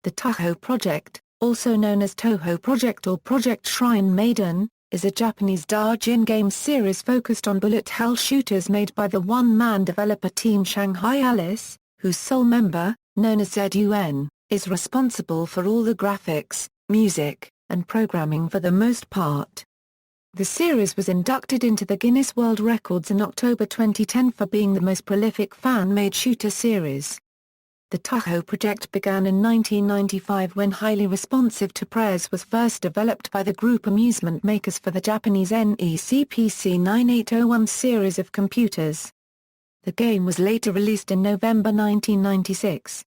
The Touhou Project, also known as Touhou Project or Project Shrine Maiden, is a Japanese dōjin game series focused on bullet hell shooters made by the one-man developer Team Shanghai Alice, whose sole member, known as ZUN, is responsible for all the graphics, music, and programming for the most part. The series was inducted into the Guinness World Records in October 2010 for being the most prolific fan-made shooter series. The Touhou Project began in 1995 when highly responsive to prayers was first developed by the group Amusement Makers for the Japanese NEC PC-9801 series of computers. The game was later released in November 1996.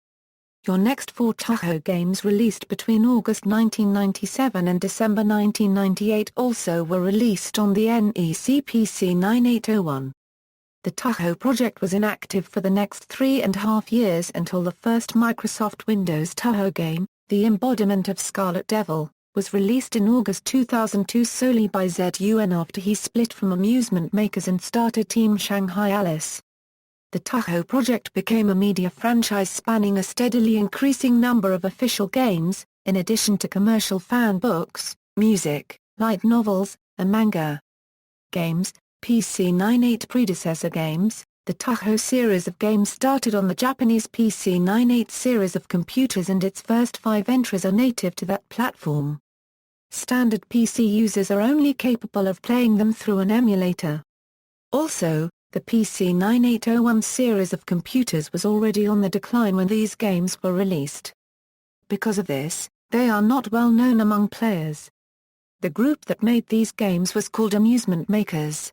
Your next four Touhou games released between August 1997 and December 1998 also were released on the NEC PC-9801. The Toho Project was inactive for the next 3.5 years until the first Microsoft Windows Touhou game, The Embodiment of Scarlet Devil, was released in August 2002 solely by ZUN after he split from Amusement Makers and started Team Shanghai Alice. The Toho Project became a media franchise spanning a steadily increasing number of official games, in addition to commercial fan books, music, light novels, and manga. Games. PC-98 predecessor games. The Touhou series of games started on the Japanese PC-98 series of computers and its first 5 entries are native to that platform. Standard PC users are only capable of playing them through an emulator. Also, the PC-9801 series of computers was already on the decline when these games were released. Because of this, they are not well known among players. The group that made these games was called Amusement Makers.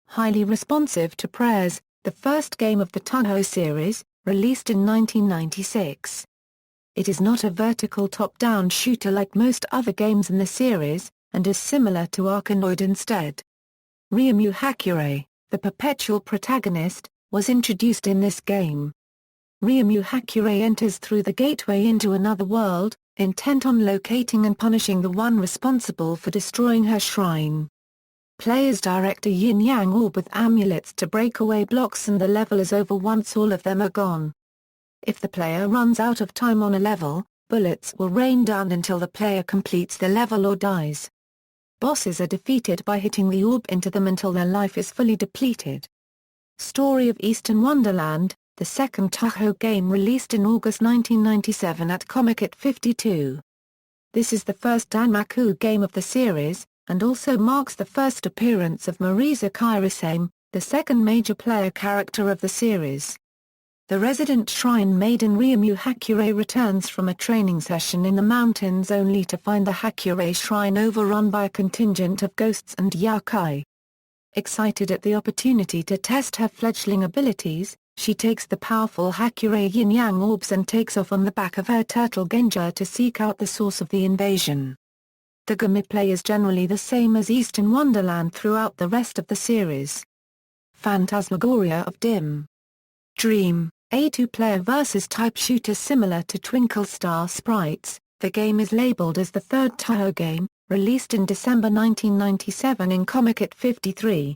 Highly responsive to prayers, the first game of the Touhou series, released in 1996. It is not a vertical top-down shooter like most other games in the series, and is similar to Arkanoid instead. Ryomou Hakurei, the perpetual protagonist, was introduced in this game. Ryomou Hakurei enters through the gateway into another world, intent on locating and punishing the one responsible for destroying her shrine. Players direct a yin-yang orb with amulets to break away blocks and the level is over once all of them are gone. If the player runs out of time on a level, bullets will rain down until the player completes the level or dies. Bosses are defeated by hitting the orb into them until their life is fully depleted. Story of Eastern Wonderland, the second Touhou game released in August 1997 at Comiket 52. This is the first Danmaku game of the series, and also marks the first appearance of Maresa Kairisame, the second major player character of the series. The resident Shrine Maiden Ryomou Hakurei returns from a training session in the mountains only to find the Hakurei Shrine overrun by a contingent of ghosts and Yokai. Excited at the opportunity to test her fledgling abilities, she takes the powerful Hakurei yin-yang orbs and takes off on the back of her turtle Genja to seek out the source of the invasion. The gameplay is generally the same as Eastern Wonderland throughout the rest of the series. Phantasmagoria of Dim Dream, a 2-player versus type shooter similar to Twinkle Star Sprites, the game is labeled as the third Touhou game, released in December 1997 in Comiket 53.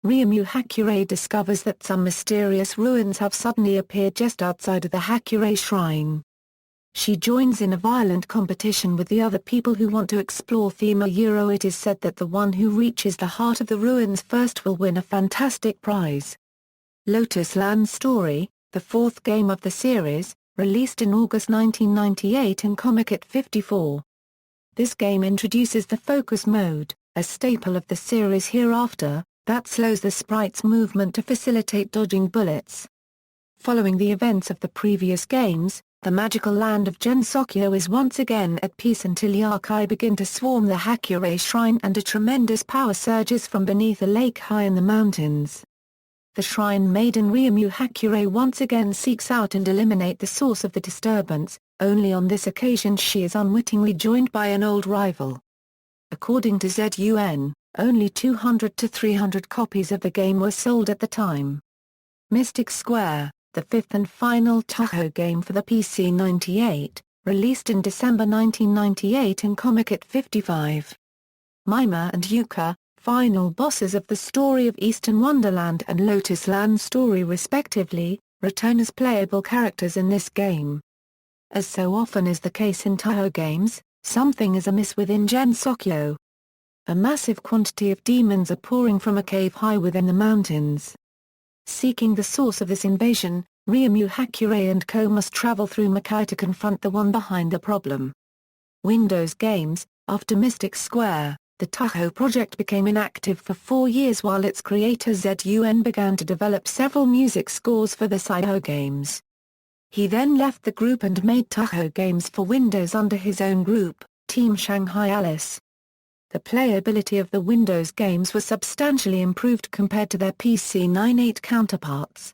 Ryomou Hakurei discovers that some mysterious ruins have suddenly appeared just outside of the Hakurei Shrine. She joins in a violent competition with the other people who want to explore Thema Euro. It is said that the one who reaches the heart of the ruins first will win a fantastic prize. Lotus Land Story, the fourth game of the series, released in August 1998 in Comiket 54. This game introduces the focus mode, a staple of the series hereafter, that slows the sprite's movement to facilitate dodging bullets. Following the events of the previous games, the magical land of Gensokyo is once again at peace until Yokai begin to swarm the Hakurei Shrine and a tremendous power surges from beneath a lake high in the mountains. The Shrine Maiden Ryomou Hakurei once again seeks out and eliminate the source of the disturbance, only on this occasion she is unwittingly joined by an old rival. According to ZUN, only 200 to 300 copies of the game were sold at the time. Mystic Square, the fifth and final Touhou game for the PC-98, released in December 1998 in Comiket 55. Mima and Yuka, final bosses of the Story of Eastern Wonderland and Lotus Land Story respectively, return as playable characters in this game. As so often is the case in Touhou games, something is amiss within Gensokyo. A massive quantity of demons are pouring from a cave high within the mountains. Seeking the source of this invasion, Ryomou Hakurei and co must travel through Makai to confront the one behind the problem. Windows games. After Mystic Square, the Touhou Project became inactive for 4 years while its creator ZUN began to develop several music scores for the Touhou games. He then left the group and made Touhou games for Windows under his own group, Team Shanghai Alice. The playability of the Windows games was substantially improved compared to their PC-98 counterparts.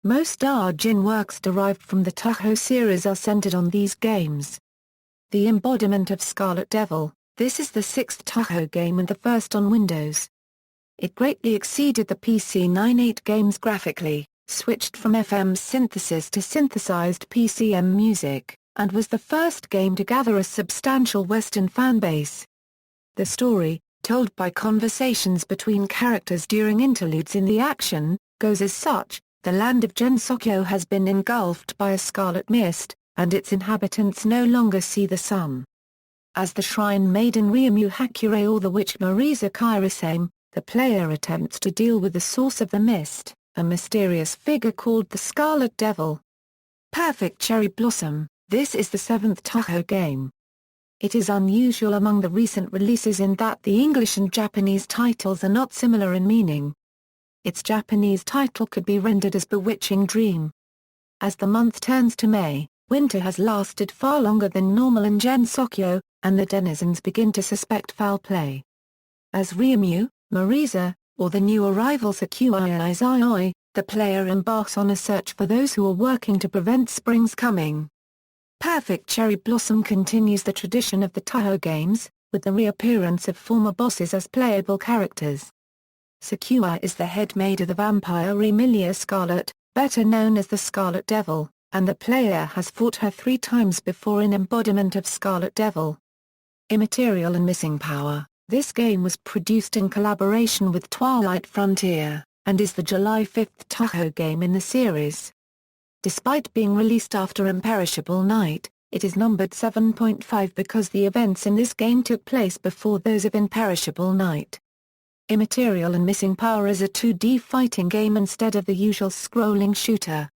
Most dōjin works derived from the Touhou series are centered on these games. The Embodiment of Scarlet Devil, this is the 6th Touhou game and the first on Windows. It greatly exceeded the PC-98 games graphically, switched from FM synthesis to synthesized PCM music, and was the first game to gather a substantial Western fanbase. The story, told by conversations between characters during interludes in the action, goes as such: the land of Gensokyo has been engulfed by a scarlet mist, and its inhabitants no longer see the sun. As the Shrine Maiden Ryomou Hakurei or the witch Maresa Kairisame, the player attempts to deal with the source of the mist, a mysterious figure called the Scarlet Devil. Perfect Cherry Blossom, this is the 7th Touhou game. It is unusual among the recent releases in that the English and Japanese titles are not similar in meaning. Its Japanese title could be rendered as Bewitching Dream. As the month turns to May, winter has lasted far longer than normal in Gensokyo, and the denizens begin to suspect foul play. As Ryomou, Maresa, or the new arrival Sakui, the player embarks on a search for those who are working to prevent spring's coming. Perfect Cherry Blossom continues the tradition of the Touhou games, with the reappearance of former bosses as playable characters. Sakui is the head maid of the vampire Emilia Scarlet, better known as the Scarlet Devil, and the player has fought her 3 times before in Embodiment of Scarlet Devil. Immaterial and Missing Power, this game was produced in collaboration with Twilight Frontier, and is the July 5th Touhou game in the series. Despite being released after Imperishable Night, it is numbered 7.5 because the events in this game took place before those of Imperishable Night. Immaterial and Missing Power is a 2D fighting game instead of the usual scrolling shooter.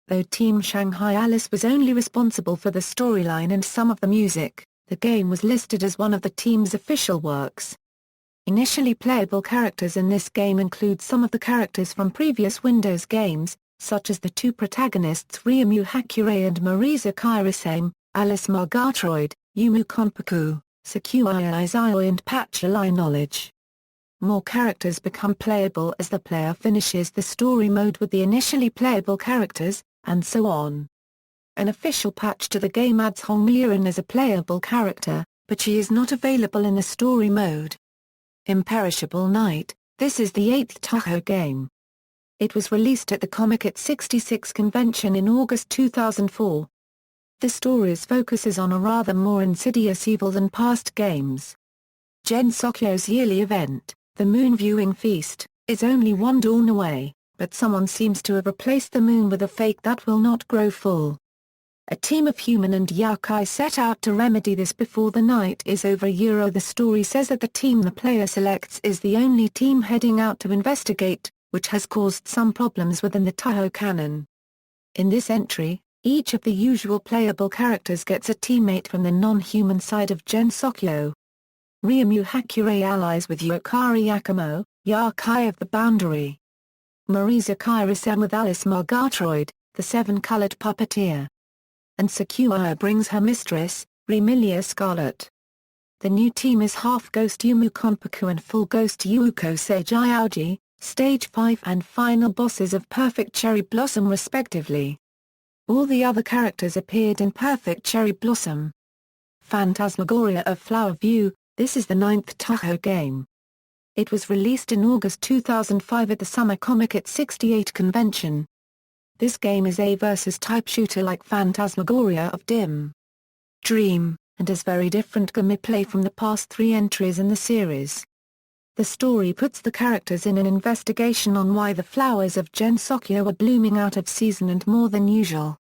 Though Team Shanghai Alice was only responsible for the storyline and some of the music, the game was listed as one of the team's official works. Initially playable characters in this game include some of the characters from previous Windows games, such as the 2 protagonists Ryomou Hakurei and Maresa Kairisame, Alice Margatroyd, Yumu Konpaku, Sakui Izai and Patchalai Knowledge. More characters become playable as the player finishes the story mode with the initially playable characters, and so on. An official patch to the game adds Hong Mirin as a playable character, but she is not available in the story mode. Imperishable Night, this is the 8th Touhou game. It was released at the Comic at 66 convention in August 2004. The story's focuses on a rather more insidious evil than past games. Gensokyo's yearly event, the Moon Viewing Feast, is only 1 dawn away, but someone seems to have replaced the moon with a fake that will not grow full. A team of human and Yokai set out to remedy this before the night is over. The story says that the team the player selects is the only team heading out to investigate, which has caused some problems within the Touhou canon. In this entry, each of the usual playable characters gets a teammate from the non-human side of Gensokyo. Ryomou Hakurei allies with Yokari Yakumo, Yokai of the Boundary. Maresa Kairisame with Alice Margatroyd, the 7-colored puppeteer. And Sakui brings her mistress, Emilia Scarlet. The new team is half-ghost Yumu Konpaku and full-ghost Yuuko Seiji Aoji, Stage 5 and final bosses of Perfect Cherry Blossom respectively. All the other characters appeared in Perfect Cherry Blossom. Phantasmagoria of Flower View, this is the 9th Touhou game. It was released in August 2005 at the Summer Comic at 68 convention. This game is a versus-type shooter like Phantasmagoria of Dim Dream, and has very different gameplay from the past 3 entries in the series. The story puts the characters in an investigation on why the flowers of Gensokyo are blooming out of season and more than usual.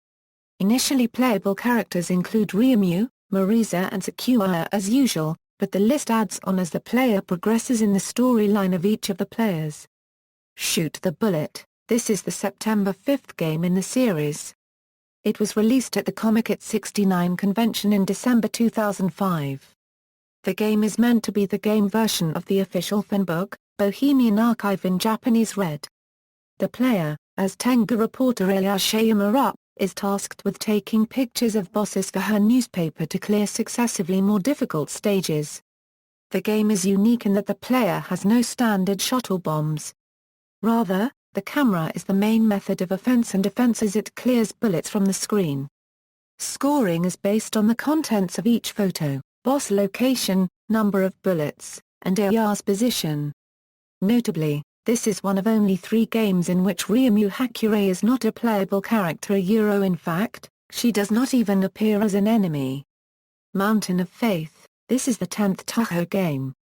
Initially playable characters include Ryomou, Maresa and Sakura as usual, but the list adds on as the player progresses in the storyline of each of the players. Shoot the Bullet, this is the September 5th game in the series. It was released at the Comiket 69 convention in December 2005. The game is meant to be the game version of the official fanbook, Bohemian Archive in Japanese Red. The player, as Tenga reporter Ayashayama, is tasked with taking pictures of bosses for her newspaper to clear successively more difficult stages. The game is unique in that the player has no standard shuttle bombs. Rather, the camera is the main method of offense and defense as it clears bullets from the screen. Scoring is based on the contents of each photo, boss location, number of bullets, and AR's position. Notably, this is one of only 3 games in which Ryomou Hakurei is not a playable character. In fact, she does not even appear as an enemy. Mountain of Faith, this is the 10th Touhou game.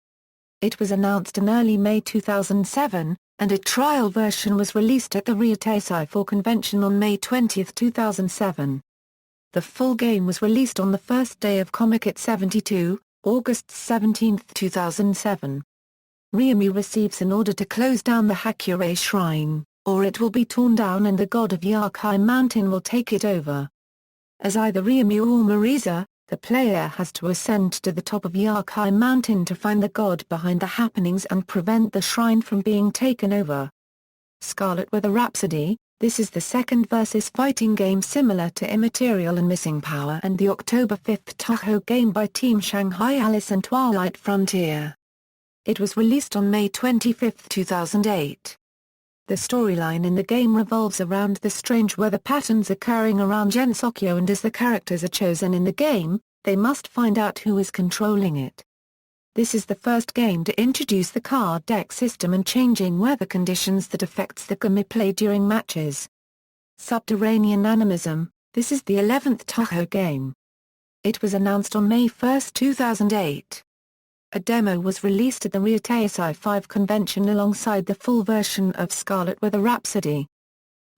It was announced in early May 2007, and a trial version was released at the Ryotei 4 convention on May 20, 2007. The full game was released on the first day of Comiket 72, August 17, 2007. Ryomou receives an order to close down the Hakurei Shrine, or it will be torn down and the god of Yokai Mountain will take it over. As either Ryomou or Maresa, the player has to ascend to the top of Yokai Mountain to find the god behind the happenings and prevent the shrine from being taken over. Scarlet Weather Rhapsody, this is the second versus fighting game similar to Immaterial and Missing Power and the October 5 Touhou game by Team Shanghai Alice and Twilight Frontier. It was released on May 25, 2008. The storyline in the game revolves around the strange weather patterns occurring around Gensokyo, and as the characters are chosen in the game, they must find out who is controlling it. This is the first game to introduce the card deck system and changing weather conditions that affects the gameplay during matches. Subterranean Animism, this is the 11th Touhou game. It was announced on May 1, 2008. A demo was released at the Ryotei 5 convention alongside the full version of Scarlet Weather Rhapsody.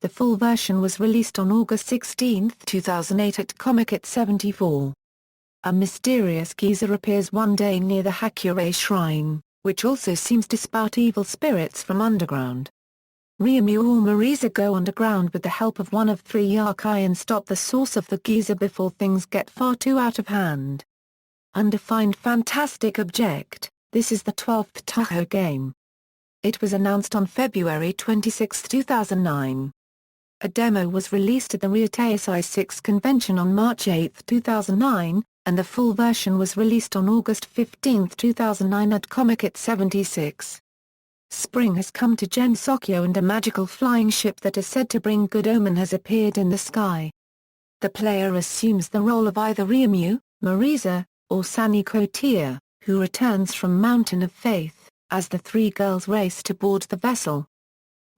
The full version was released on August 16, 2008 at Comiket 74. A mysterious geyser appears one day near the Hakurei Shrine, which also seems to spout evil spirits from underground. Ryomou or Maresa go underground with the help of one of 3 Yokai and stop the source of the geyser before things get far too out of hand. Undefined Fantastic Object, this is the 12th Touhou game. It was announced on February 26, 2009. A demo was released at the Ryotei 6 convention on March 8, 2009, and the full version was released on August 15, 2009 at Comiket 76. Spring has come to Gensokyo and a magical flying ship that is said to bring good omen has appeared in the sky. The player assumes the role of either Ryomou, Maresa, or Saniko Tia, who returns from Mountain of Faith, as the 3 girls race to board the vessel.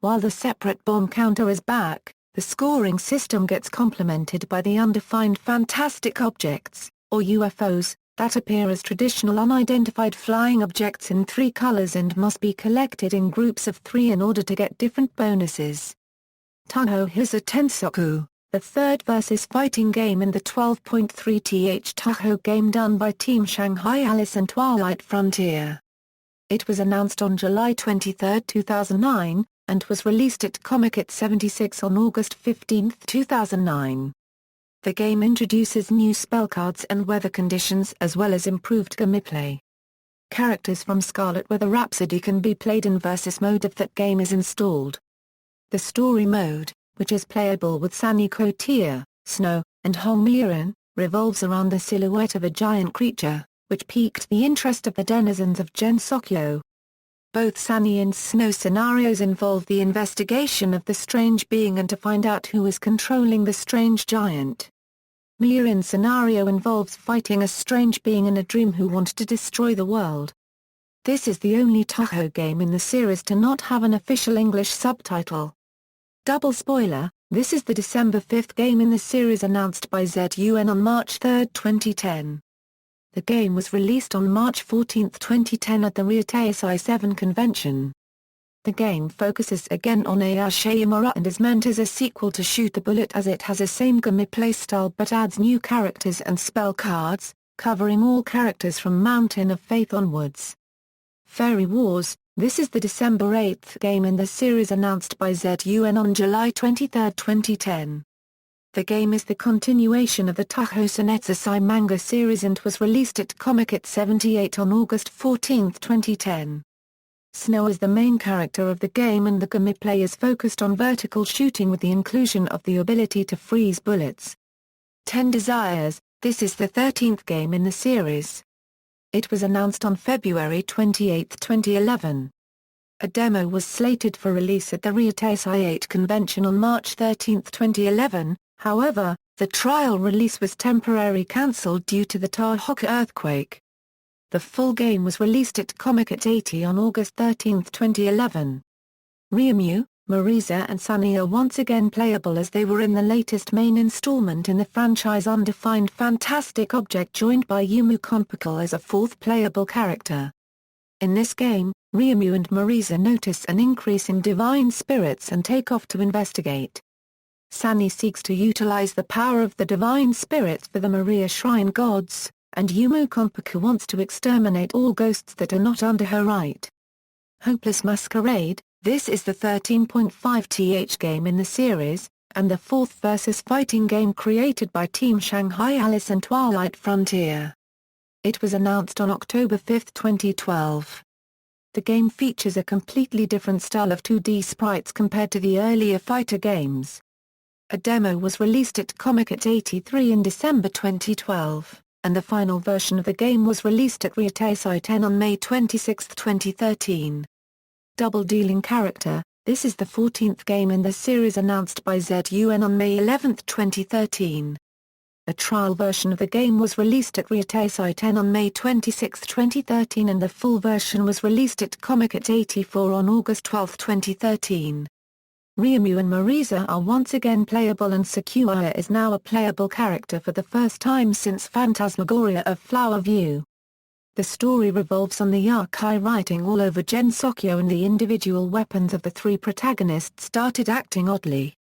While the separate bomb counter is back, the scoring system gets complemented by the undefined fantastic objects, or UFOs, that appear as traditional unidentified flying objects in 3 colors and must be collected in groups of 3 in order to get different bonuses. Touhou Hisa Tensoku, the 3rd versus fighting game in the 12.3th Touhou game done by Team Shanghai Alice and Twilight Frontier. It was announced on July 23, 2009, and was released at Comiket 76 on August 15, 2009. The game introduces new spellcards and weather conditions as well as improved gameplay. Characters from Scarlet Weather Rhapsody can be played in versus mode if that game is installed. The story mode, which is playable with Saniko Tia, Snow, and Hong Mirin, revolves around the silhouette of a giant creature, which piqued the interest of the denizens of Gensokyo. Both Sunny and Snow scenarios involve the investigation of the strange being and to find out who is controlling the strange giant. Mirin's scenario involves fighting a strange being in a dream who wants to destroy the world. This is the only Touhou game in the series to not have an official English subtitle. Double spoiler, this is the December 5th game in the series announced by ZUN on March 3, 2010. The game was released on March 14, 2010 at the Ryotei 7 convention. The game focuses again on Aoshimura and is meant as a sequel to Shoot the Bullet, as it has a same gameplay style but adds new characters and spell cards, covering all characters from Mountain of Faith onwards. Fairy Wars, this is the December 8th game in the series announced by ZUN on July 23, 2010. The game is the continuation of the Touhou Sonetsusai manga series and was released at Comiket 78 on August 14, 2010. Snow is the main character of the game and the gameplay is focused on vertical shooting with the inclusion of the ability to freeze bullets. 10 Desires, this is the 13th game in the series. It was announced on February 28, 2011. A demo was slated for release at the Ryotei 8 convention on March 13, 2011, however, the trial release was temporarily cancelled due to the Tohoku earthquake. The full game was released at Comiket 80 on August 13, 2011. Ryomou, Maresa and Sunny are once again playable as they were in the latest main installment in the franchise Undefined Fantastic Object, joined by Yumu Konpaku as a fourth playable character. In this game, Ryomou and Maresa notice an increase in divine spirits and take off to investigate. Sunny seeks to utilize the power of the divine spirits for the Maria Shrine gods, and Yumu Konpaku wants to exterminate all ghosts that are not under her right. Hopeless Masquerade, this is the 13.5th game in the series, and the fourth versus fighting game created by Team Shanghai Alice and Twilight Frontier. It was announced on October 5, 2012. The game features a completely different style of 2D sprites compared to the earlier fighter games. A demo was released at Comiket 83 in December 2012, and the final version of the game was released at Ryotei 10 on May 26, 2013. Double Dealing Character, this is the 14th game in the series announced by ZUN on May 11, 2013. A trial version of the game was released at Ryotei 10 on May 26, 2013 and the full version was released at Comiket 84 on August 12, 2013. Ryomou and Maresa are once again playable and Sakuya is now a playable character for the first time since Phantasmagoria of Flower View. The story revolves on the Yokai writing all over Gensokyo, and the individual weapons of the three protagonists started acting oddly.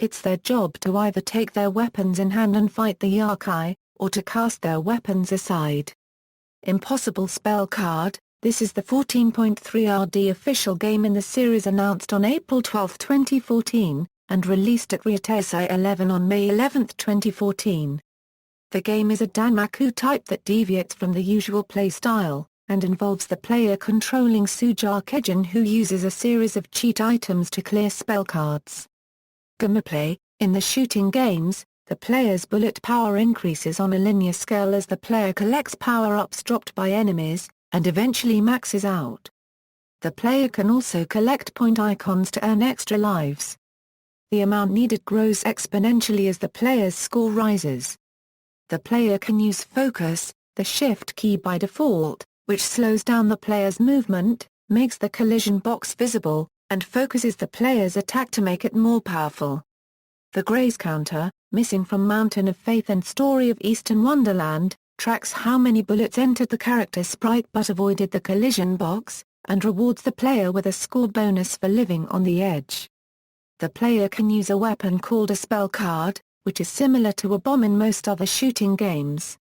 It's their job to either take their weapons in hand and fight the Yokai, or to cast their weapons aside. Impossible Spell Card, this is the 14.3rd official game in the series announced on April 12, 2014, and released at Ryotei 11 on May 11, 2014. The game is a Danmaku type that deviates from the usual play style, and involves the player controlling Suja Kejin, who uses a series of cheat items to clear spell cards. Gameplay, in the shooting games, the player's bullet power increases on a linear scale as the player collects power-ups dropped by enemies, and eventually maxes out. The player can also collect point icons to earn extra lives. The amount needed grows exponentially as the player's score rises. The player can use Focus, the shift key by default, which slows down the player's movement, makes the collision box visible, and focuses the player's attack to make it more powerful. The Graze Counter, missing from Mountain of Faith and Story of Eastern Wonderland, tracks how many bullets entered the character sprite but avoided the collision box, and rewards the player with a score bonus for living on the edge. The player can use a weapon called a spell card, which is similar to a bomb in most other shooting games.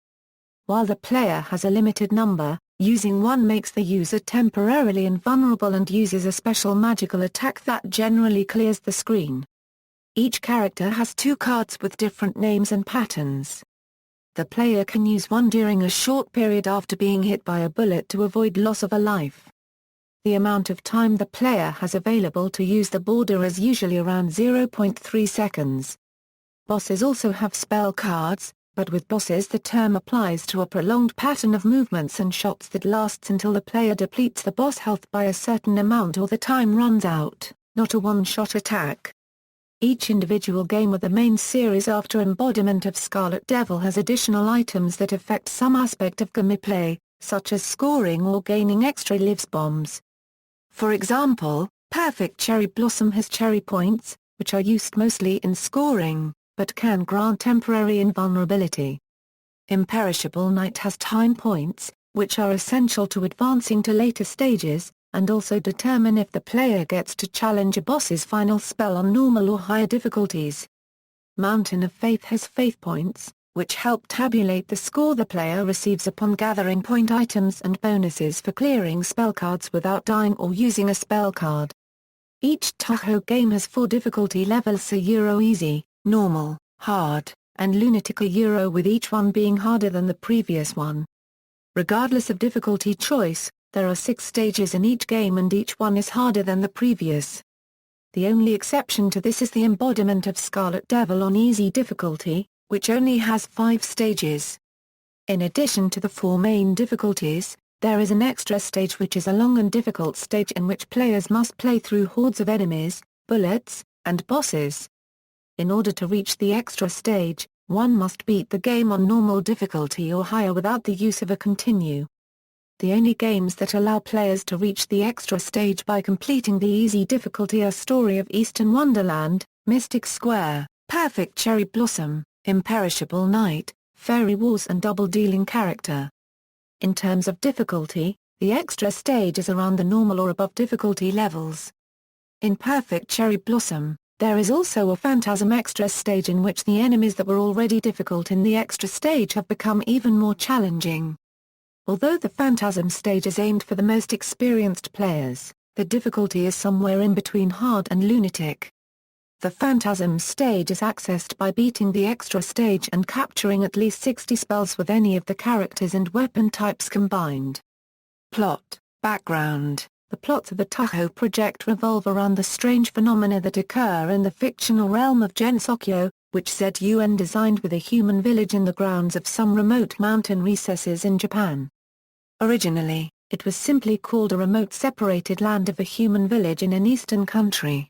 While the player has a limited number, using one makes the user temporarily invulnerable and uses a special magical attack that generally clears the screen. Each character has two cards with different names and patterns. The player can use one during a short period after being hit by a bullet to avoid loss of a life. The amount of time the player has available to use the border is usually around 0.3 seconds. Bosses also have spell cards, but with bosses the term applies to a prolonged pattern of movements and shots that lasts until the player depletes the boss health by a certain amount or the time runs out, not a one-shot attack. Each individual game of the main series after Embodiment of Scarlet Devil has additional items that affect some aspect of gameplay, such as scoring or gaining extra lives bombs. For example, Perfect Cherry Blossom has cherry points, which are used mostly in scoring, but can grant temporary invulnerability. Imperishable Night has time points, which are essential to advancing to later stages, and also determine if the player gets to challenge a boss's final spell on normal or higher difficulties. Mountain of Faith has faith points, which help tabulate the score the player receives upon gathering point items and bonuses for clearing spell cards without dying or using a spell card. Each Touhou game has 4 difficulty levels: Euro Easy, Normal, Hard, and Lunatic, Euro, with each one being harder than the previous one. Regardless of difficulty choice, there are 6 stages in each game and each one is harder than the previous. The only exception to this is the Embodiment of Scarlet Devil on Easy difficulty, which only has 5 stages. In addition to the 4 main difficulties, there is an extra stage which is a long and difficult stage in which players must play through hordes of enemies, bullets, and bosses. In order to reach the extra stage, one must beat the game on normal difficulty or higher without the use of a continue. The only games that allow players to reach the extra stage by completing the easy difficulty are Story of Eastern Wonderland, Mystic Square, Perfect Cherry Blossom, Imperishable Night, Fairy Wars, and Double Dealing Character. In terms of difficulty, the extra stage is around the normal or above difficulty levels. In Perfect Cherry Blossom, there is also a Phantasm extra stage in which the enemies that were already difficult in the extra stage have become even more challenging. Although the Phantasm stage is aimed for the most experienced players, the difficulty is somewhere in between Hard and Lunatic. The Phantasm stage is accessed by beating the extra stage and capturing at least 60 spells with any of the characters and weapon types combined. Plot, background. The plots of the Touhou Project revolve around the strange phenomena that occur in the fictional realm of Gensokyo, which ZUN designed with a human village in the grounds of some remote mountain recesses in Japan. Originally, it was simply called a remote separated land of a human village in an eastern country.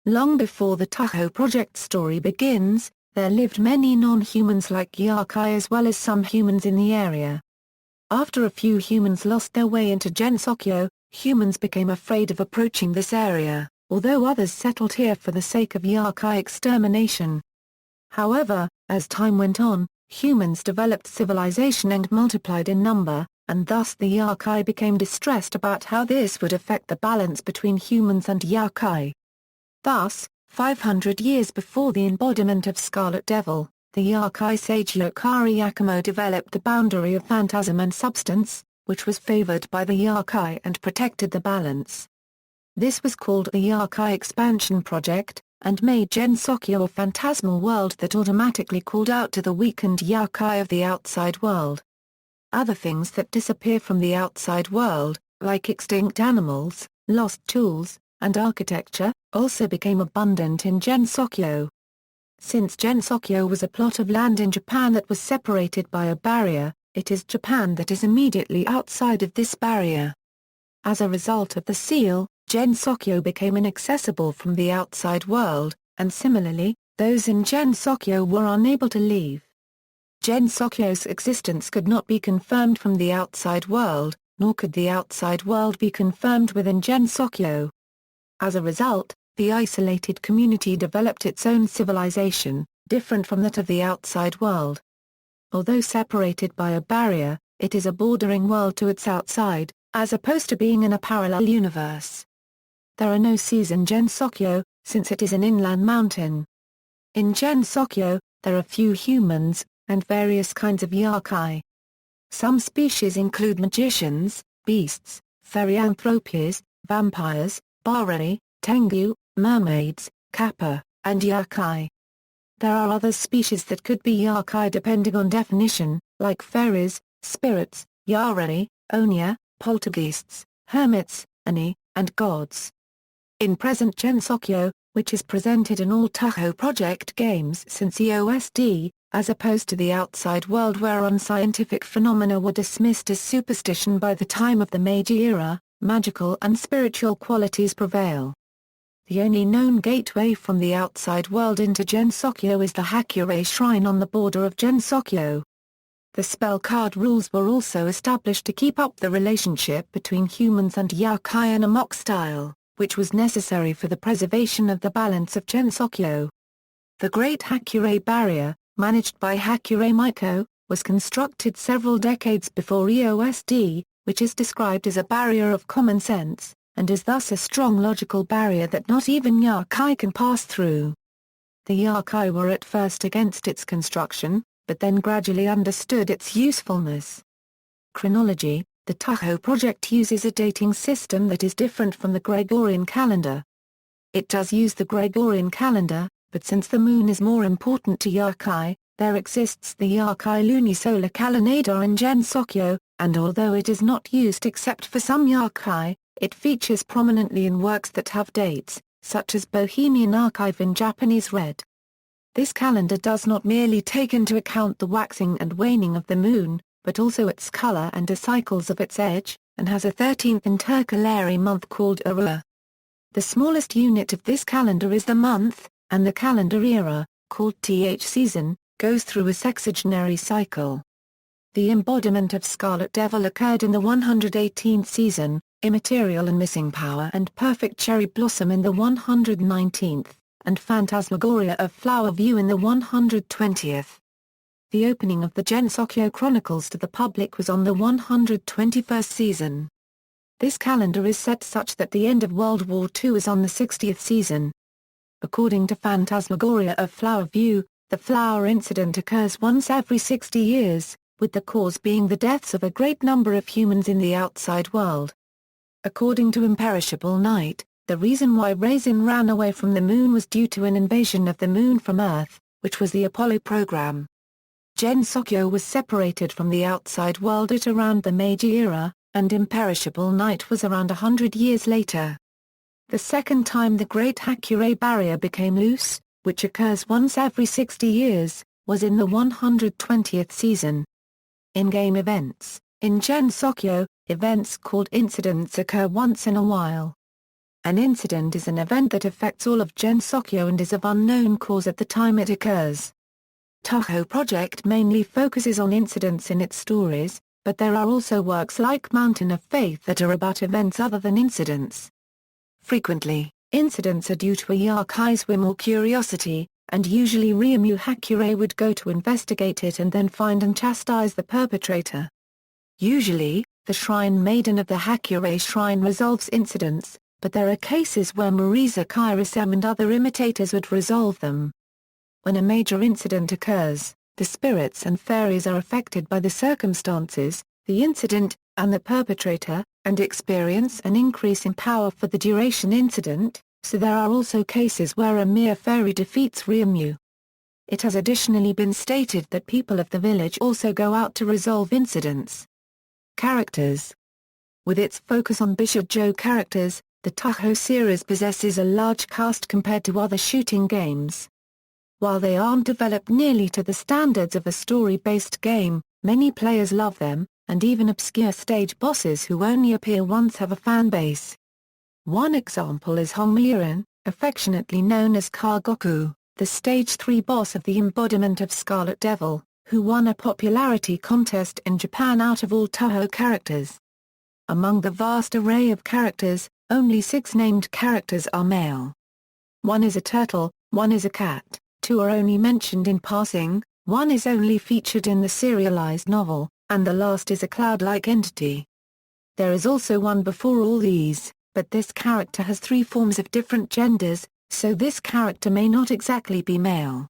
Long before the Touhou Project story begins, there lived many non-humans like Yokai as well as some humans in the area. After a few humans lost their way into Gensokyo, humans became afraid of approaching this area, although others settled here for the sake of Yokai extermination. However, as time went on, humans developed civilization and multiplied in number, and thus the Yokai became distressed about how this would affect the balance between humans and Yokai. Thus, 500 years before the embodiment of Scarlet Devil, the Yokai sage Yokari Yakumo developed the boundary of phantasm and substance, which was favored by the Yokai and protected the balance. This was called the Yokai Expansion Project, and made Gensokyo a phantasmal world that automatically called out to the weakened Yokai of the outside world. Other things that disappear from the outside world, like extinct animals, lost tools, and architecture, also became abundant in Gensokyo. Since Gensokyo was a plot of land in Japan that was separated by a barrier, it is Japan that is immediately outside of this barrier. As a result of the seal, Gensokyo became inaccessible from the outside world, and similarly, those in Gensokyo were unable to leave. Gensokyo's existence could not be confirmed from the outside world, nor could the outside world be confirmed within Gensokyo. As a result, the isolated community developed its own civilization, different from that of the outside world. Although separated by a barrier, it is a bordering world to its outside, as opposed to being in a parallel universe. There are no seas in Gensokyo, since it is an inland mountain. In Gensokyo, there are few humans, and various kinds of Yokai. Some species include magicians, beasts, therianthropes, vampires, Barei, Tengu, mermaids, Kappa, and Yokai. There are other species that could be Yokai depending on definition, like fairies, spirits, Yarei, Onya, poltergeists, hermits, Oni, and gods. In present Gensokyo, which is presented in all Touhou Project games since EOSD, as opposed to the outside world where unscientific phenomena were dismissed as superstition by the time of the Meiji era, magical and spiritual qualities prevail. The only known gateway from the outside world into Gensokyo is the Hakurei Shrine on the border of Gensokyo. The spell card rules were also established to keep up the relationship between humans and Yokai in a mock style, which was necessary for the preservation of the balance of Gensokyo. The Great Hakurei Barrier, managed by Hakurei Maiko, was constructed several decades before EOSD, which is described as a barrier of common sense, and is thus a strong logical barrier that not even Yokai can pass through. The Yokai were at first against its construction, but then gradually understood its usefulness. Chronology: the Touhou Project uses a dating system that is different from the Gregorian calendar. It does use the Gregorian calendar, but since the moon is more important to Yokai, there exists the Yokai lunisolar calendar in Gensokyo, and although it is not used except for some Yokai, it features prominently in works that have dates, such as Bohemian Archive in Japanese Red. This calendar does not merely take into account the waxing and waning of the moon, but also its color and the cycles of its edge, and has a 13th intercalary month called Arua. The smallest unit of this calendar is the month, and the calendar era, called season, goes through a sexagenary cycle. The embodiment of Scarlet Devil occurred in the 118th season, Immaterial and Missing Power and Perfect Cherry Blossom in the 119th, and Phantasmagoria of Flower View in the 120th. The opening of the Gensokyo Chronicles to the public was on the 121st season. This calendar is set such that the end of World War II is on the 60th season. According to Phantasmagoria of Flower View, the flower incident occurs once every 60 years, with the cause being the deaths of a great number of humans in the outside world. According to Imperishable Night, the reason why Raisin ran away from the moon was due to an invasion of the moon from Earth, which was the Apollo program. Gensokyo was separated from the outside world at around the Meiji era, and Imperishable Night was around 100 years later. The second time the Great Hakurei Barrier became loose, which occurs once every 60 years, was in the 120th season. In-game events: in Gensokyo, events called incidents occur once in a while. An incident is an event that affects all of Gensokyo and is of unknown cause at the time it occurs. Touhou Project mainly focuses on incidents in its stories, but there are also works like Mountain of Faith that are about events other than incidents. Frequently, incidents are due to a Yokai's whim or curiosity, and usually Ryomou Hakurei would go to investigate it and then find and chastise the perpetrator. Usually, the Shrine Maiden of the Hakurei Shrine resolves incidents, but there are cases where Maresa Kairisem and other imitators would resolve them. When a major incident occurs, the spirits and fairies are affected by the circumstances, the incident, and the perpetrator, and experience an increase in power for the duration incident, so there are also cases where a mere fairy defeats Ryomou. It has additionally been stated that people of the village also go out to resolve incidents. Characters: with its focus on Bishoujo characters, the Touhou series possesses a large cast compared to other shooting games. While they aren't developed nearly to the standards of a story-based game, many players love them, and even obscure stage bosses who only appear once have a fan base. One example is Hongmiran, affectionately known as Kagoku, the Stage 3 boss of the Embodiment of Scarlet Devil, who won a popularity contest in Japan out of all Touhou characters. Among the vast array of characters, only 6 named characters are male. One is a turtle, one is a cat, 2 are only mentioned in passing, 1 is only featured in the serialized novel, and the last is a cloud-like entity. There is also one before all these, but this character has 3 forms of different genders, so this character may not exactly be male.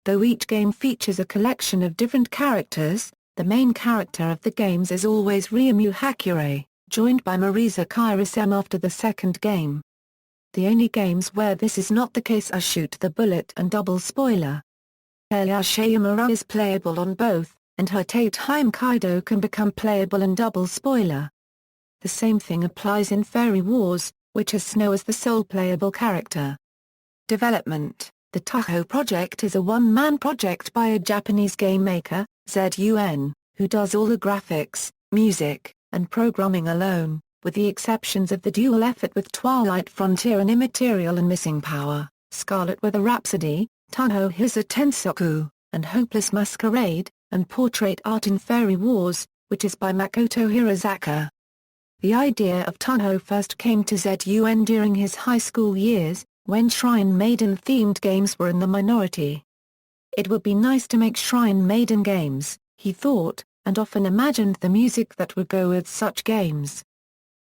Though each game features a collection of different characters, the main character of the games is always Ryomou Hakurei, joined by Maresa Kairisem after the second game. The only games where this is not the case are Shoot the Bullet and Double Spoiler. Shayamura is playable on both, and her Tate-Heim Kaido can become playable in Double Spoiler. The same thing applies in Fairy Wars, which has Snow as the sole playable character. Development: the Touhou Project is a one-man project by a Japanese game maker, ZUN, who does all the graphics, music, and programming alone, with the exceptions of the dual effort with Twilight Frontier and Immaterial and Missing Power, Scarlet Weather Rhapsody, Touhou Hisa Tensoku, and Hopeless Masquerade, and portrait art in Fairy Wars, which is by Makoto Hirazaka. The idea of Touhou first came to ZUN during his high school years, when Shrine Maiden-themed games were in the minority. It would be nice to make Shrine Maiden games, he thought, and often imagined the music that would go with such games.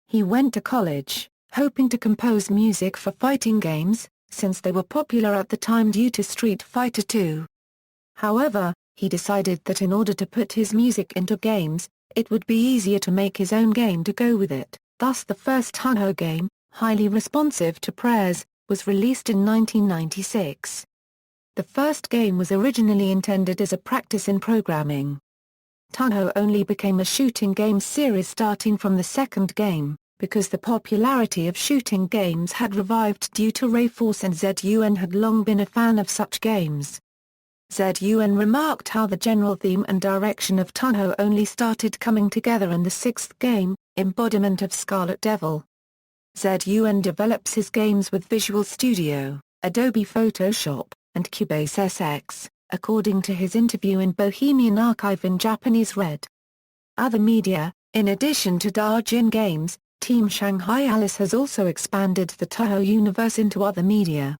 He went to college, hoping to compose music for fighting games, since they were popular at the time due to Street Fighter II. However, he decided that in order to put his music into games, it would be easier to make his own game to go with it. Thus the first Touhou game, highly responsive to prayers, was released in 1996. The first game was originally intended as a practice in programming. Touhou only became a shooting game series starting from the second game, because the popularity of shooting games had revived due to Rayforce, and ZUN had long been a fan of such games. ZUN remarked how the general theme and direction of Touhou only started coming together in the sixth game, Embodiment of Scarlet Devil. ZUN develops his games with Visual Studio, Adobe Photoshop, and Cubase SX, according to his interview in Bohemian Archive in Japanese Red. Other media: in addition to dōjin games, Team Shanghai Alice has also expanded the Touhou universe into other media.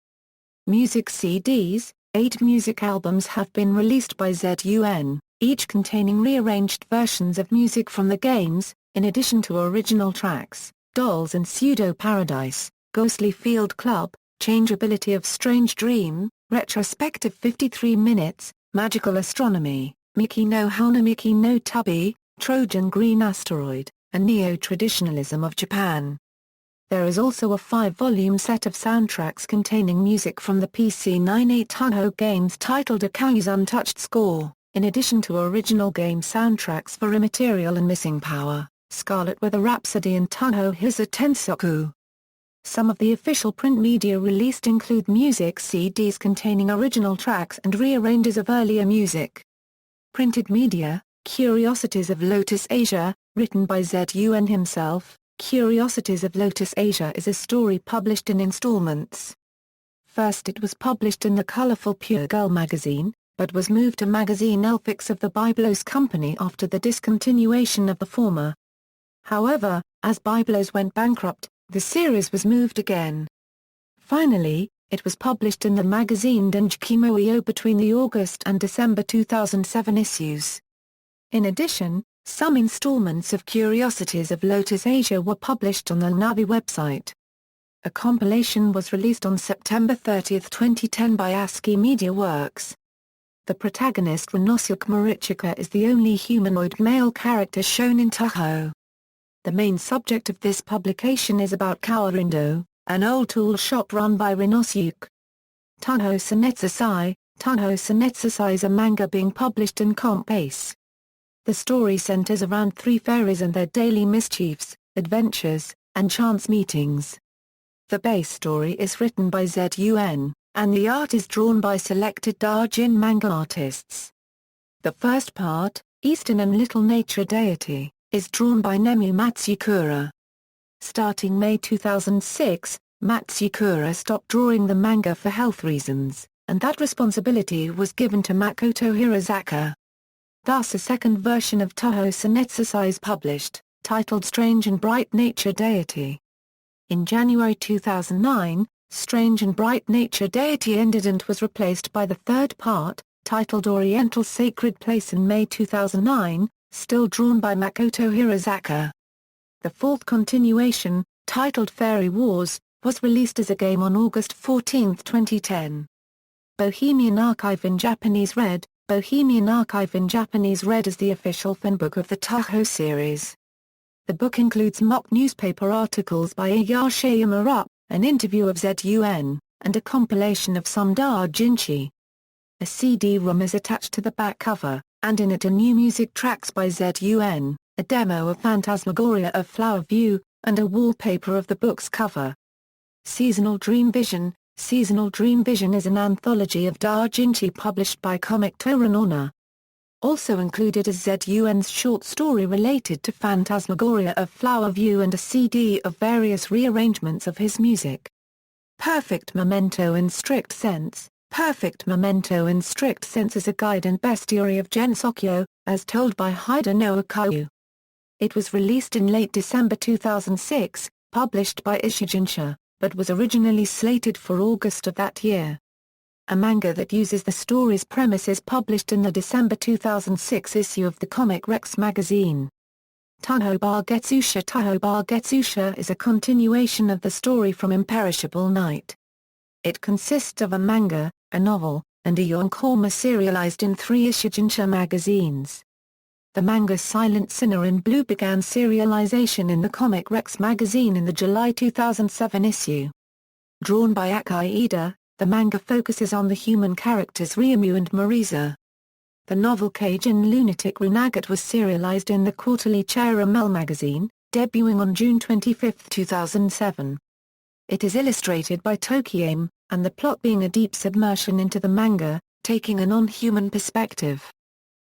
Music CDs: 8 music albums have been released by ZUN, each containing rearranged versions of music from the games, in addition to original tracks, Dolls and Pseudo Paradise, Ghostly Field Club, Changeability of Strange Dream, Retrospective 53 Minutes, Magical Astronomy, Miki no Hana Miki no Tabi, Trojan Green Asteroid, and Neo-Traditionalism of Japan. There is also a 5-volume set of soundtracks containing music from the PC-98 Touhou games titled Akai's Untouched Score, in addition to original game soundtracks for Immaterial and Missing Power, Scarlet Weather Rhapsody and Touhou Hisa Tensoku. Some of the official print media released include music CDs containing original tracks and rearranges of earlier music. Printed media: Curiosities of Lotus Asia, written by ZUN himself. Curiosities of Lotus Asia is a story published in installments. First it was published in the colorful Pure Girl magazine, but was moved to magazine Elfix of the Biblos Company after the discontinuation of the former. However, as Biblos went bankrupt, the series was moved again. Finally, it was published in the magazine Denjiki Moyo between the August and December 2007 issues. In addition, some installments of Curiosities of Lotus Asia were published on the Navi website. A compilation was released on September 30, 2010 by ASCII Media Works. The protagonist Ryomou Hakurei is the only humanoid male character shown in Touhou. The main subject of this publication is about Kawarindo, an old tool shop run by Ryomou. Touhou Senetsusai. Touhou Senetsusai is a manga being published in Comp Ace. The story centers around 3 fairies and their daily mischiefs, adventures, and chance meetings. The base story is written by ZUN, and the art is drawn by selected dōjin manga artists. The first part, Eastern and Little Nature Deity, is drawn by Nemu Matsukura. Starting May 2006, Matsukura stopped drawing the manga for health reasons, and that responsibility was given to Makoto Hirazaka. Thus a second version of Touhou Senetsusai is published, titled Strange and Bright Nature Deity. In January 2009, Strange and Bright Nature Deity ended and was replaced by the third part, titled Oriental Sacred Place in May 2009, still drawn by Makoto Hirazaka. The fourth continuation, titled Fairy Wars, was released as a game on August 14, 2010. Bohemian Archive in Japanese Red. Bohemian Archive in Japanese Red is the official fanbook of the Touhou series. The book includes mock newspaper articles by Ayase Yamura, an interview of ZUN, and a compilation of some dōjinshi. A CD-ROM is attached to the back cover, and in it are new music tracks by ZUN, a demo of Phantasmagoria of Flower View, and a wallpaper of the book's cover. Seasonal Dream Vision. Seasonal Dream Vision is an anthology of dōjinshi published by Comic Toranona. Also included is ZUN's short story related to Phantasmagoria of Flower View and a CD of various rearrangements of his music. Perfect Memento in Strict Sense. Perfect Memento in Strict Sense is a guide and bestiary of Gensokyo, as told by Hida no Akayu. It was released in late December 2006, published by Ishijinsha, but was originally slated for August of that year. a manga that uses the story's premises published in the December 2006 issue of the Comic Rex magazine. Touhou Getsusha is a continuation of the story from Imperishable Night. It consists of a manga, a novel, and a yonkoma serialized in 3 Ishijinsha magazines. The manga Silent Sinner in Blue began serialization in the Comic Rex magazine in the July 2007 issue. Drawn by Akai Ida, the manga focuses on the human characters Ryomou and Maresa. The novel Cajun Lunatic Runagat was serialized in the quarterly Caramel magazine, debuting on June 25, 2007. It is illustrated by Tokiyame, and the plot being a deep submersion into the manga, taking a non-human perspective.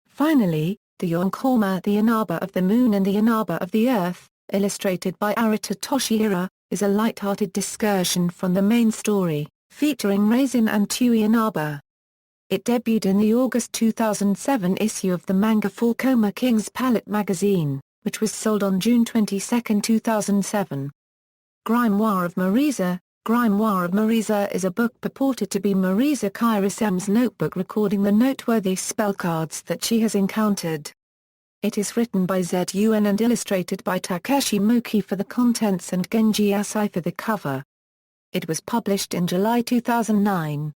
Finally, the yonkoma The Inaba of the Moon and the Inaba of the Earth, illustrated by Arata Toshihira, is a light-hearted excursion from the main story, featuring Raisin and Tui Inaba. It debuted in the August 2007 issue of the manga for Koma King's Palette magazine, which was sold on June 22, 2007. Grimoire of Maresa. Grimoire of Maresa is a book purported to be Maresa Kirisem's notebook recording the noteworthy spell cards that she has encountered. It is written by ZUN and illustrated by Takeshi Moki for the contents and Genji Asai for the cover. It was published in July 2009.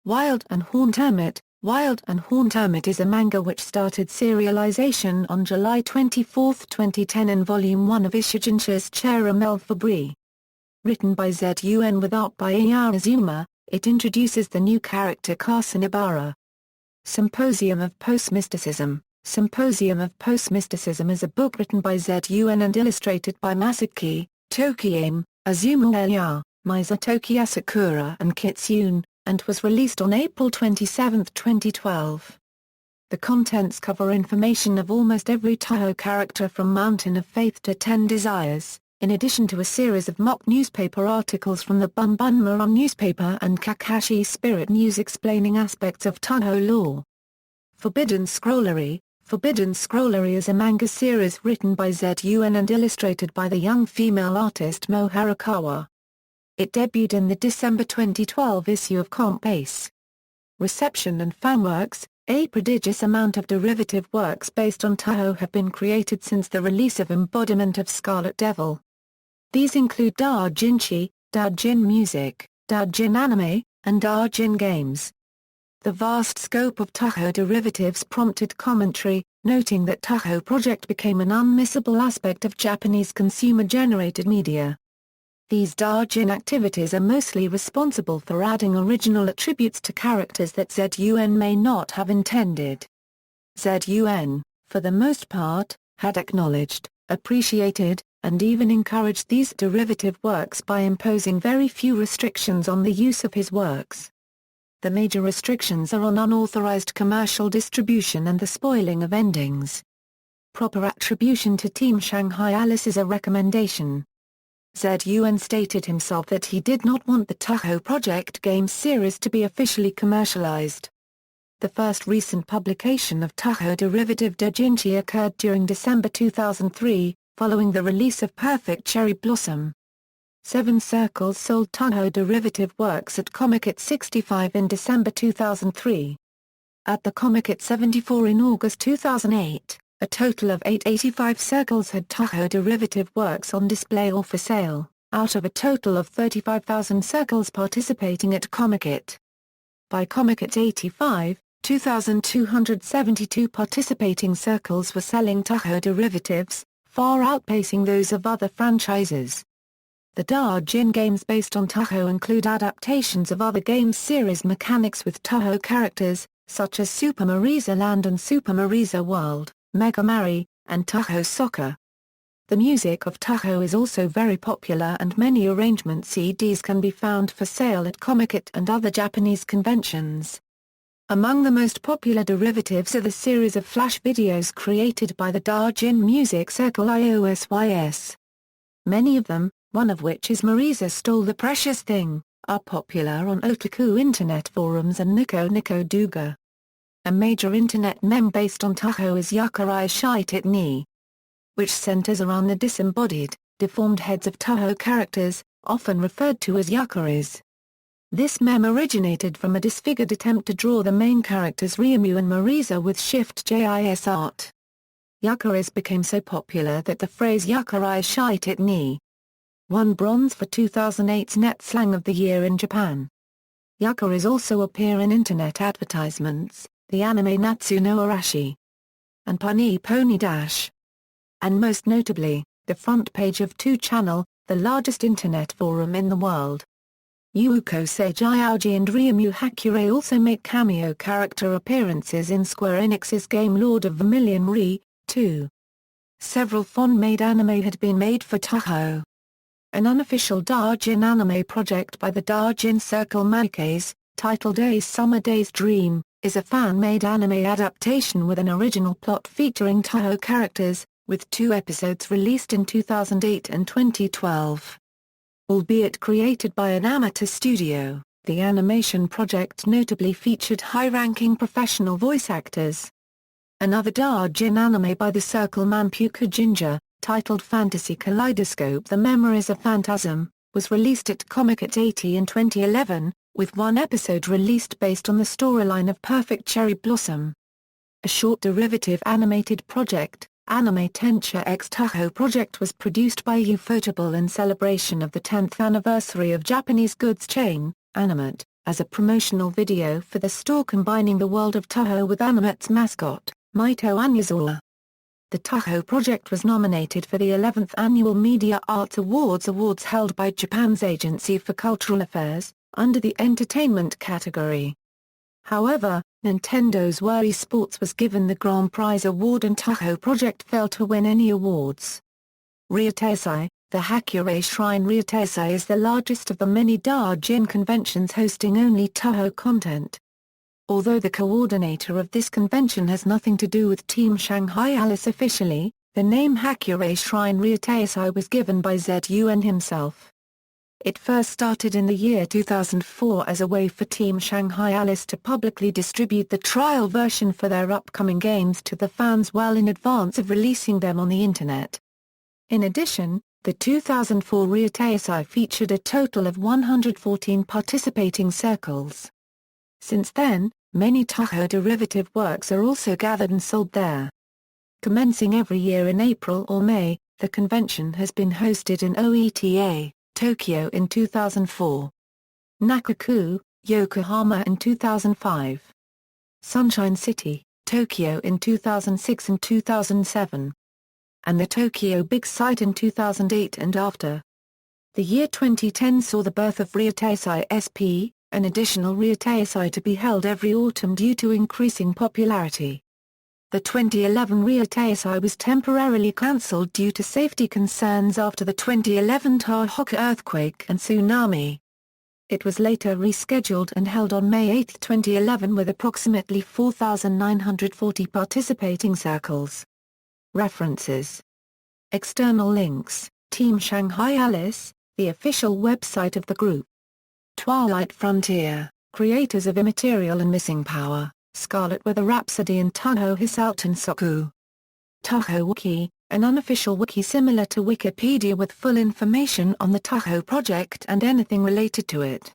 Wild and Horned Hermit. Wild and Horned Hermit is a manga which started serialization on July 24, 2010 in Volume 1 of Ishijinsha's Caramel Fabri. Written by ZUN with art by Iya Azuma, it introduces the new character Kasanibara. Symposium of Post-Mysticism. Symposium of Post-Mysticism is a book written by ZUN and illustrated by Masaki, Tokiyame, Azuma Iya, Mizutoki Asakura and Kitsune, and was released on April 27, 2012. The contents cover information of almost every Touhou character from Mountain of Faith to 10 Desires, in addition to a series of mock newspaper articles from the Bunbunmura newspaper and Kakashi Spirit News explaining aspects of Touhou lore. Forbidden Scrollery. Forbidden Scrollery is a manga series written by ZUN and illustrated by the young female artist Mo Harakawa. It debuted in the December 2012 issue of Comp Ace. Reception and fanworks. A prodigious amount of derivative works based on Touhou have been created since the release of Embodiment of Scarlet Devil. These include dōjinshi, dōjin music, dōjin anime, and dōjin games. The vast scope of Touhou derivatives prompted commentary, noting that Touhou Project became an unmissable aspect of Japanese consumer-generated media. These dōjin activities are mostly responsible for adding original attributes to characters that ZUN may not have intended. ZUN, for the most part, had acknowledged, appreciated, and even encouraged these derivative works by imposing very few restrictions on the use of his works. The major restrictions are on unauthorized commercial distribution and the spoiling of endings. Proper attribution to Team Shanghai Alice is a recommendation. ZUN stated himself that he did not want the Touhou Project game series to be officially commercialized. The first recent publication of Touhou derivative doujinshi occurred during December 2003, following the release of Perfect Cherry Blossom. 7 Circles sold Touhou derivative works at Comiket 65 in December 2003. At the Comiket 74 in August 2008, a total of 885 Circles had Touhou derivative works on display or for sale, out of a total of 35,000 Circles participating at Comiket. By Comiket 85, 2,272 participating Circles were selling Touhou derivatives, far outpacing those of other franchises. The dōjin games based on Touhou include adaptations of other game series mechanics with Touhou characters, such as Super Maresa Land and Super Maresa World, Mega Mari, and Touhou Soccer. The music of Touhou is also very popular and many arrangement CDs can be found for sale at Comiket and other Japanese conventions. Among the most popular derivatives are the series of flash videos created by the dōjin music circle IOSYS. Many of them, one of which is Maresa Stole the Precious Thing, are popular on otaku internet forums and Nico Nico Douga. A major internet meme based on Touhou is Yakurai Shite ni, which centers around the disembodied, deformed heads of Touhou characters, often referred to as yakuris. This meme originated from a disfigured attempt to draw the main characters Ryomou and Maresa with Shift-JIS art. Yakurais became so popular that the phrase Yakurai shite it ni won bronze for 2008's Net Slang of the Year in Japan. Yakurais also appear in internet advertisements, the anime Natsu no Arashi and Pony Pony Dash, and most notably, the front page of 2channel, the largest internet forum in the world. Yuuko Seijauji and Ryomou Hakurei also make cameo character appearances in Square Enix's game Lord of Vermilion Re:2. Several fan-made anime had been made for Touhou. An unofficial dōjin anime project by the dōjin circle Makers, titled A Summer Day's Dream, is a fan-made anime adaptation with an original plot featuring Touhou characters, with 2 episodes released in 2008 and 2012. Albeit created by an amateur studio, the animation project notably featured high-ranking professional voice actors. Another dōjin anime by the circle Manpuku Jinja, titled Fantasy Kaleidoscope The Memories of Phantasm, was released at Comic at 80 in 2011, with 1 episode released based on the storyline of Perfect Cherry Blossom. A short derivative animated project, Anime Tensha X Touhou Project, was produced by Ufotable in celebration of the 10th anniversary of Japanese goods chain, Animate, as a promotional video for the store combining the world of Touhou with Animate's mascot, Mito Anyazawa. The Toho Project was nominated for the 11th Annual Media Arts Awards held by Japan's Agency for Cultural Affairs, under the Entertainment category. However, Nintendo's Wii Sports was given the Grand Prize award and Toho Project failed to win any awards. Ryotei, the Hakurei Shrine Ryotei is the largest of the many dōjin conventions hosting only Toho content. Although the coordinator of this convention has nothing to do with Team Shanghai Alice officially, the name Hakurei Shrine Ryotei was given by ZUN himself. It first started in the year 2004 as a way for Team Shanghai Alice to publicly distribute the trial version for their upcoming games to the fans well in advance of releasing them on the internet. In addition, the 2004 Ryotei featured a total of 114 participating circles. Since then, many Touhou derivative works are also gathered and sold there. Commencing every year in April or May, the convention has been hosted in OETA, Tokyo in 2004. Nakaku, Yokohama in 2005. Sunshine City, Tokyo in 2006 and 2007. And the Tokyo Big Sight in 2008 and after. The year 2010 saw the birth of Ryotei SP, an additional Ryotei to be held every autumn due to increasing popularity. The 2011 Ryotei was temporarily cancelled due to safety concerns after the 2011 Tohoku earthquake and tsunami. It was later rescheduled and held on May 8, 2011 with approximately 4,940 participating circles. References. External links: Team Shanghai Alice, the official website of the group. Twilight Frontier, creators of Immaterial and Missing Power, Scarlet Weather Rhapsody and Touhou Hisauten Soku. Touhou Wiki, an unofficial wiki similar to Wikipedia with full information on the Touhou Project and anything related to it.